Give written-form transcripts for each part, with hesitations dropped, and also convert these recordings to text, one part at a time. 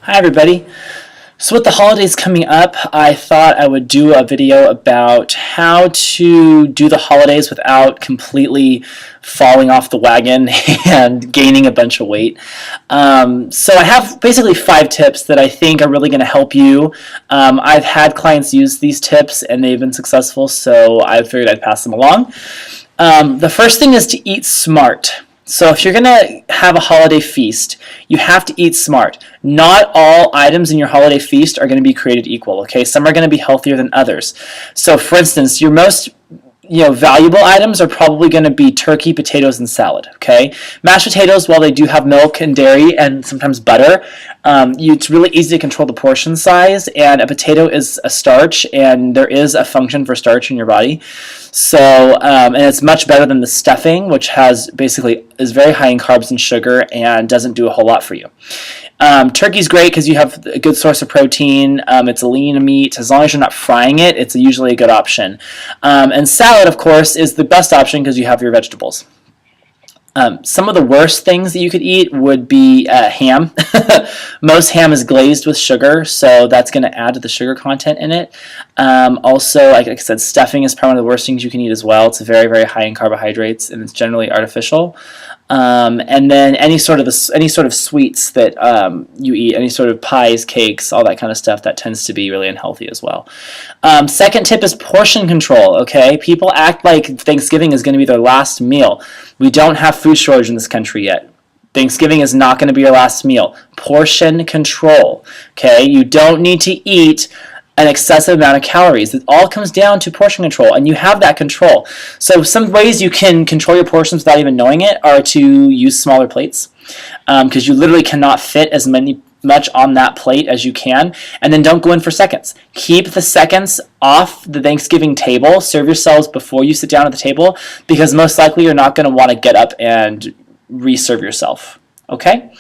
Hi everybody. So with the holidays coming up, I thought I would do a video about how to do the holidays without completely falling off the wagon and gaining a bunch of weight. So I have basically 5 tips that I think are really going to help you. I've had clients use these tips and they've been successful, so I figured I'd pass them along. The first thing is to eat smart. So if you're going to have a holiday feast, you have to eat smart. Not all items in your holiday feast are going to be created equal, okay? Some are going to be healthier than others. So for instance, your most valuable items are probably going to be turkey, potatoes, and salad, okay? Mashed potatoes, while they do have milk and dairy and sometimes butter, it's really easy to control the portion size, and a potato is a starch, and there is a function for starch in your body. So, and it's much better than the stuffing, which is very high in carbs and sugar and doesn't do a whole lot for you. Turkey's great because you have a good source of protein. It's a lean meat. As long as you're not frying it, it's usually a good option. And salad, of course, is the best option because you have your vegetables. Some of the worst things that you could eat would be ham. Most ham is glazed with sugar, so that's going to add to the sugar content in it. Also, like I said, stuffing is probably one of the worst things you can eat as well. It's very, very high in carbohydrates, and it's generally artificial. And then any sort of sweets that you eat, any sort of pies, cakes, all that kind of stuff, that tends to be really unhealthy as well. Second tip is portion control, okay? People act like Thanksgiving is going to be their last meal. We don't have food shortage in this country yet. Thanksgiving is not going to be your last meal. Portion control, okay? You don't need to eat an excessive amount of calories. It all comes down to portion control, and you have that control. So some ways you can control your portions without even knowing it are to use smaller plates, because you literally cannot fit as much on that plate as you can, and then don't go in for seconds. Keep the seconds off the Thanksgiving table. Serve yourselves before you sit down at the table, because most likely you're not going to want to get up and re-serve yourself. Okay?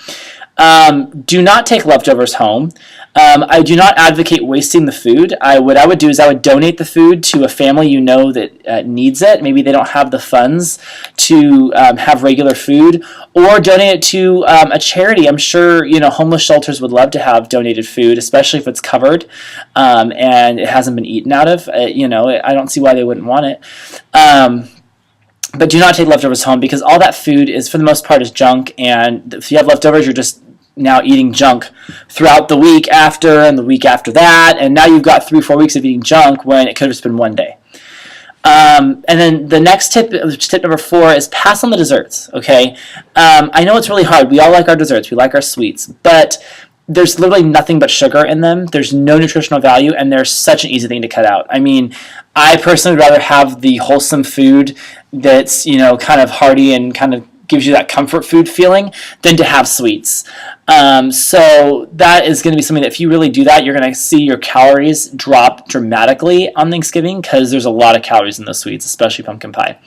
Do not take leftovers home. I do not advocate wasting the food. What I would do is I would donate the food to a family you know that needs it. Maybe they don't have the funds to have regular food, or donate it to a charity. I'm sure homeless shelters would love to have donated food, especially if it's covered and it hasn't been eaten out of. I don't see why they wouldn't want it. But do not take leftovers home, because all that food is, for the most part, is junk, and if you have leftovers, you're just now eating junk throughout the week after and the week after that, and now you've got 3 or 4 weeks of eating junk when it could have just been one day. And then the next tip number 4, is pass on the desserts, okay? I know it's really hard. We all like our desserts. We like our sweets, but there's literally nothing but sugar in them. There's no nutritional value, and they're such an easy thing to cut out. I mean, I personally would rather have the wholesome food that's, kind of hearty and kind of gives you that comfort food feeling than to have sweets. So that is going to be something that if you really do that, you're going to see your calories drop dramatically on Thanksgiving, because there's a lot of calories in those sweets, especially pumpkin pie.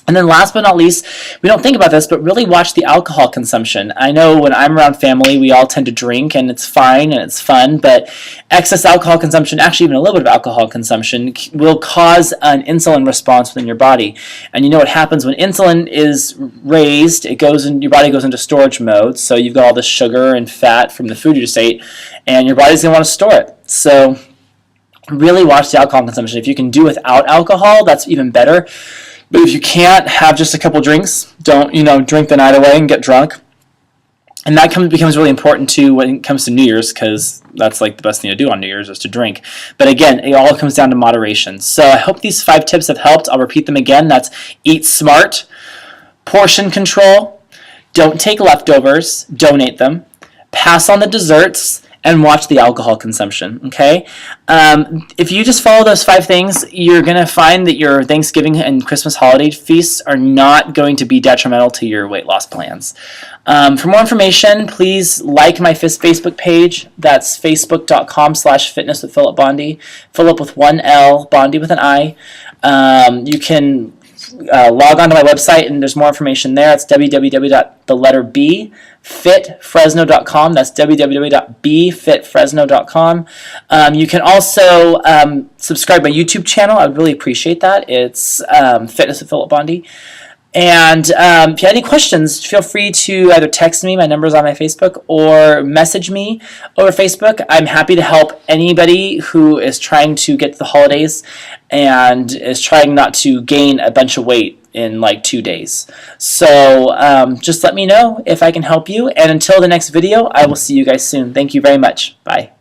And then last but not least, we don't think about this, but really watch the alcohol consumption. I know when I'm around family, we all tend to drink, and it's fine and it's fun, but excess alcohol consumption, actually even a little bit of alcohol consumption, will cause an insulin response within your body. And you know what happens when insulin is raised? Your body goes into storage mode, so you've got all this sugar and fat from the food you just ate, and your body's going to want to store it. So really watch the alcohol consumption. If you can do without alcohol, that's even better. But if you can't, have just a couple drinks. Don't, drink the night away and get drunk. And that becomes really important too when it comes to New Year's, because that's like the best thing to do on New Year's is to drink. But again, it all comes down to moderation. So I hope these 5 tips have helped. I'll repeat them again. That's eat smart, portion control, don't take leftovers, donate them, pass on the desserts, and watch the alcohol consumption, okay? If you just follow those 5 things, you're going to find that your Thanksgiving and Christmas holiday feasts are not going to be detrimental to your weight loss plans. For more information, please like my Facebook page. That's facebook.com/fitnesswithphilipbondi. Philip with 1 L, Bondi with an I. You can log on to my website, and there's more information there. It's www.fitfresno.com. That's www.bfitfresno.com. You can also subscribe to my YouTube channel. I would really appreciate that. It's Fitness with Philip Bondi. And if you have any questions, feel free to either text me, my number's on my Facebook, or message me over Facebook. I'm happy to help anybody who is trying to get to the holidays and is trying not to gain a bunch of weight in like 2 days. So just let me know if I can help you. And until the next video, I will see you guys soon. Thank you very much. Bye.